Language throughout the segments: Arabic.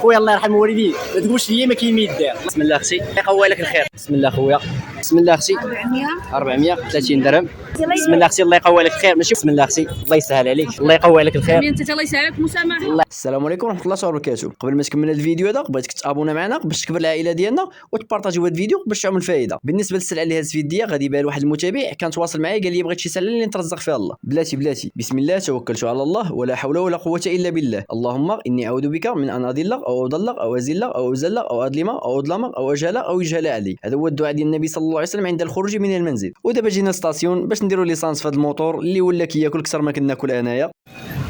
خويا الله يرحم والديك ما تقولش لي ما كاين ما يدار. بسم الله اختي الله يقوي لك الخير. بسم الله خويا. بسم الله اختي 430 درهم. بسم الله اختي الله يقوي لك الخير. ماشي بسم الله اختي الله يسهل عليك الله يقوي لك الخير. انت الله يسهلك مسامحه. السلام عليكم ورحمه الله وبركاته. قبل ما تكمل هذا الفيديو هذا بغيتك تابونا معنا باش تكبر العائله ديالنا وتبارطاجيو هذا الفيديو باش تعمل فائده. بالنسبه للسلعه اللي هزت في يديا غادي يبان واحد المتابع كان تواصل معايا قال لي بغيت شي سلعه اللي نترزق فيها الله. بلاتي بسم الله توكلت على الله ولا حول ولا قوه الا بالله. اللهم اني اعوذ بك من ان اضل او اضل او ازل او ازل او اظلم او اظلم او اجهل او يجهل علي. هذا هو الدعاء ديال النبي صلى الله عليه وسلم عند الخروج من المنزل. ودابا جينا ستاسيون باش نديروا ليسانس في هذا الموتور اللي ولا كياكل اكثر ما كناكل انايا.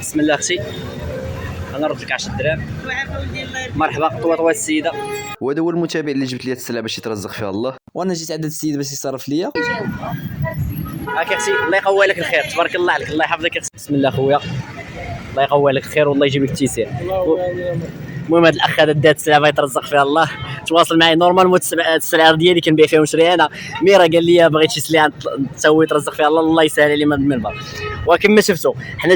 بسم الله اختي انا نرد لك 10 دراهم. مرحبا طوات السيده. وهذا هو المتابع اللي جبت لي السلعه باش يترزق فيها الله وانا جيت عند السيد باش يصرف ليا. هاك اختي الله يقوي لك الخير تبارك الله عليك الله يحفظك اختي. بسم الله خويا الله يقوي لك الخير والله يجيب لك التيسير. المهم هذا الاخ هذا دات السلعه يترزق فيها الله تواصل معي نورمالمون السلعه ديالي كنبيع فيها ونشريها انا ميرا قال لي بغيت شي سلعه تسوي يترزق فيها الله يسهل عليه من المنبر. ولكن ما شفتو حنا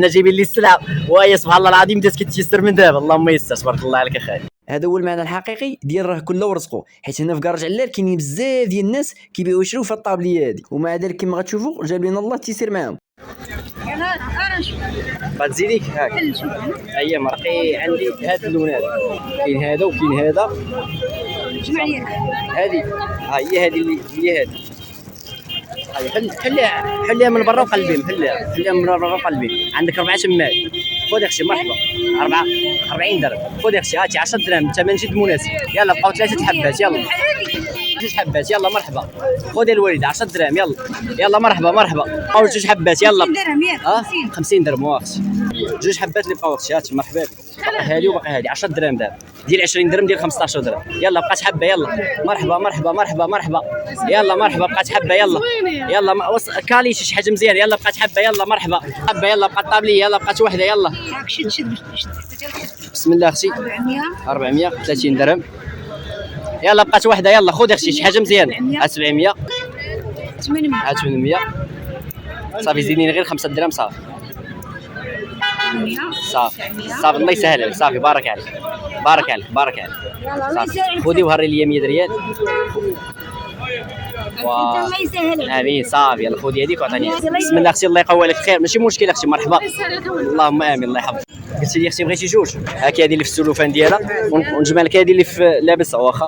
جايبين لي السلعه وهي سبحان الله العظيم بدات كتيسر من دابا اللهم يسر تبارك الله عليك اخاي. هذا هو المعنى الحقيقي ديال راه كله ورزقه حيت هنا في كراج علار كاينين بزاف ديال الناس كيبيعوا يشريو في الطابليه هذه ومع ذلك كما غتشوفوا جاب لنا الله تيسير معاهم. غتزيديك هاك اييه مرقي عندي هاد اللون هذا كاين هذا وكاين هذا جمع لي هذه ها هي هذه اللي هي هذه حليها من برا وقلبي حليها من برا وقلبي. عندك 4 تماك خذ اختي مرحبا 40 درهم خذ اختي هاتي 10 دراهم ثمن جد مناسب. يلا بقاو 3 حبات يلا 3 حبات يلا مرحبا خذي الوالده 10 دراهم يلا مرحبا بقاو 2 حبات يلا 50 درهم واختي 2 حبات اللي بقاو اختي هاتي مرحبا بك. باقي هذه وباقي هذه 10 دراهم دابا ديال 20 درهم ديال 15 درهم. يلا بقات حبه يلا مرحبا يلا مرحبا بقات حبه يلا كاليش شي حاجه مزيانه يلا بقات حبه يلا مرحبا حبه يلا بقات طابليه يلا بقات وحده يلا. بسم الله اختي 430 درهم يلا بقات وحده يلا خذ اختي شي حاجه مزيانه 700 800 صافي زيديني غير 5 دراهم صافي صافي الله يسهل عليك صافي بارك عليك صافي خذي وهري لي 100 ريال الله يسهل امين صافي يلا خذي هذيك وعطيني. بسم الله اختي الله يقوي لك الخير ماشي مشكل اختي مرحبا اللهم امين الله يحفظك. قلتي لي اختي بغيتي جوج هاكي هذه اللي في السلوفان ديالها ونجمع لك هذه اللي في لابسها واخا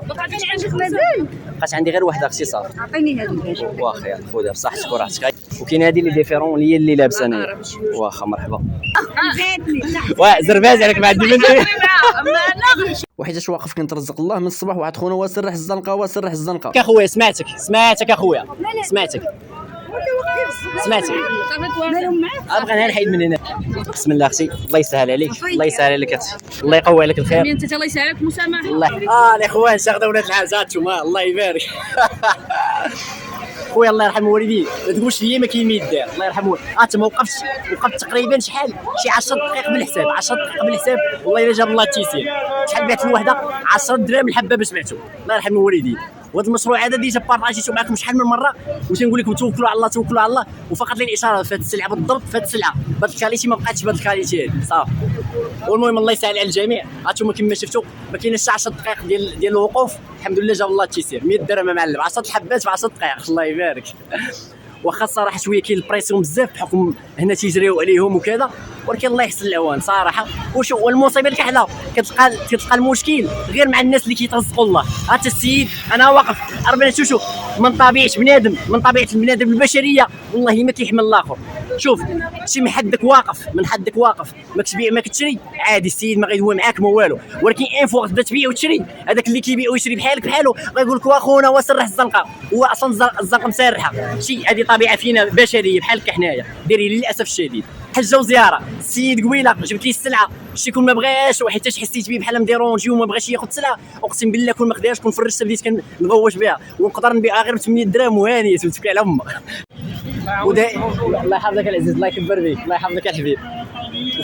بقات عندي غير واحده اختي صافي عطيني هذه واخا يلا خذيها بصحتك وراحتك. وكاين هذه اللي ديفيرون هي اللي لابسه انا واخا مرحبا زرباز عليك ما عندي مني وحيتاش واقف كنترزق الله من الصباح واحد خونا واسرح الزنقه اخويا سمعتك اخويا سمعتك ابغى نحيد من هنا. بسم الله اختي الله يسهل عليك اختي الله يقوي لك الخير. انت الله يسهلك مسامحه الله الاخوان شاغده ولاد العزات نتوما الله يبارك. خويا الله يرحم والديك ما تقولش لي ما كاين ما يدار الله يرحمه. انت ما وقفت تقريبا شحال شي 10 دقائق بالحساب والله الا جاب الله التيسير. شحال بعت الوحده 10 دراهم الحبه باش بعتو الله يرحم والديك. وهذا المشروع هذا ديجا بارطاجيتو معكم شحال من مره واش نقول لكم توكلوا على الله وفقط للاشاره في هذه السلعه بالضبط في هذه السلعه بهذا الكاليتي ما بقاتش بهذه الكاليتي هذه صافي. والمهم الله يسهل على الجميع. هانتوما كما شفتوا ما كاينش 10 دقائق ديال الوقوف الحمد لله جاب الله التيسير 100 درهم معلم 10 حبات في 10 دقائق الله يبارك. واخا الصراحه شويه كاين البريسيون بزاف بحكم هنا تيجريو عليهم وكذا ولكن الله يحسن العوان صراحه. والمصيبه الكحله كتلقى المشكل غير مع الناس اللي كيترزقوا الله. هذا السيد انا واقف ربنا شوف من طبيعه البنادم البشريه والله ما كيحمل الاخر. شوف شي من حدك واقف ما كتبيع ما كتشري عادي السيد ما غيدوي معاك ما والو. ولكن فوق تبدا تبيع وتشري هذاك اللي كيبيع ويشري بحالو غيقول لك واخونا وسرح الزنقه هو اصلا الزنقه مسرحه شي هذه طبيعه فينا بشريه بحالك حنايا ديري للاسف الشديد. حجه وزياره السيد قويله جبت لي السلعه شي كون ما بغاش وحيتاش حسيت بيه بحال مديرونجي وما بغاش ياخذ السلعه اقسم بالله كون ما خداهاش كون فرشتها بديت كنغوش بها ونقدر نبيعها غير ب 8 دراهم وهانيه تبكي على امك. الله يحفظك العزيز الله يكبر بك الله يحفظك الحبيب.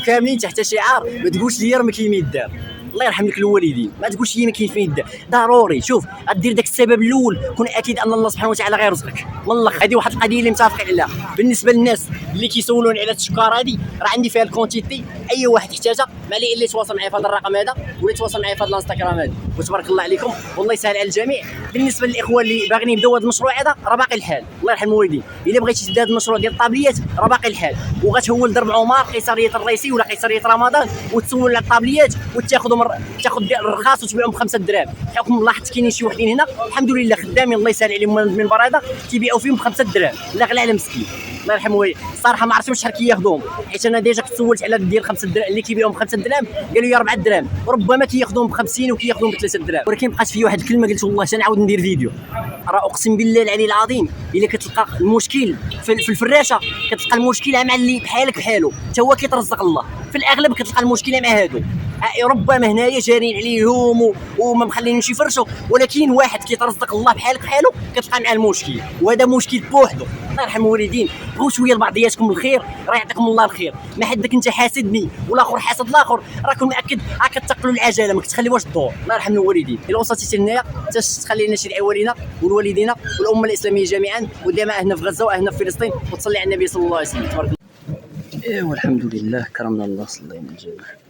وكاملين تحت شعار ما تقولش لي راه ما كاين ما يدار الله يرحم لك الوالدين. ما تقولش لي ما كاين فين يدا، ضروري. شوف غدير داك السبب الاول، كون اكيد ان الله سبحانه وتعالى غيرزقك. والله هذه واحد القضيه اللي متفقين عليها. بالنسبه للناس اللي كيسولوني على التشكار هذه، راه عندي فيها الكونتيتي، اي واحد احتاجها ما عليه الا يتواصل معايا في هذا الرقم هذا، ولا يتواصل معايا في هذا الانستغرام هذا. وتبارك الله عليكم والله يسهل على الجميع. بالنسبه للاخوان اللي باغيين يبداو هذا المشروع هذا، راه باقي الحال. الله يرحم الوالدين. الا بغيتي تبدا هذا المشروع ديال الطابليات راه باقي الحال، وغتهول درب عمر قيصريه الرئيسي ولا قيصريه رمضان، وتسول على الطابليات وتاخذهم تاخذ الرخاص وتبيعهم ب5 دراهم. بحكم لاحظت كاينين شي وحدين هنا الحمد لله خدامين الله يسهل عليهم من المنبر هذا، كيبيعوا فيهم ب5 دراهم، لا غلا على مسكين. الله يرحم الوالدين. الصراحه ما عرفتش شحال كياخذوهم، حيت انا ديجا كنت سولت على ديال 5 دراهم اللي كيبيعوهم ب5 دراهم، قالوا لي 4 دراهم، وربما كياخذوهم ب50 وكياخذوهم ب3 دراهم. ولكن بقات في واحد الكلمه قلت والله نعاود ندير فيديو. راه اقسم بالله العلي العظيم الا كتلقى المشكل في الفراشه، كتلقى المشكل مع اللي بحالك بحالو، حتى هو كيترزق الله. في الاغلب كتلقى المشكله مع هادو، ربما هنايا جارين عليهم وما مخلينيش يفرشوا، ولكن واحد كيترزق الله بحالك بحالو كتلقى معاه المشكل، وهذا مشكل بوحدو. الله يرحم الوالدين. بغوا شويه لبعضياتكم الخير، راه يعطيكم الله الخير. ما حدك انت حاسدني والاخر حاسد الاخر، راكم مأكد كتقلوا العجله ما كتخليوهاش تدور. الله يرحم الوالدين. الى وصلتي هنايا تخلي لنا شي دعوه لينا والوالدينا والامه الاسلاميه جميعا، ودائما اهلنا في غزه واهلنا في فلسطين، وتصلي على النبي صلى الله عليه وسلم. تبارك الله. ايوا الحمد لله كرمنا الله، صلينا الجميع.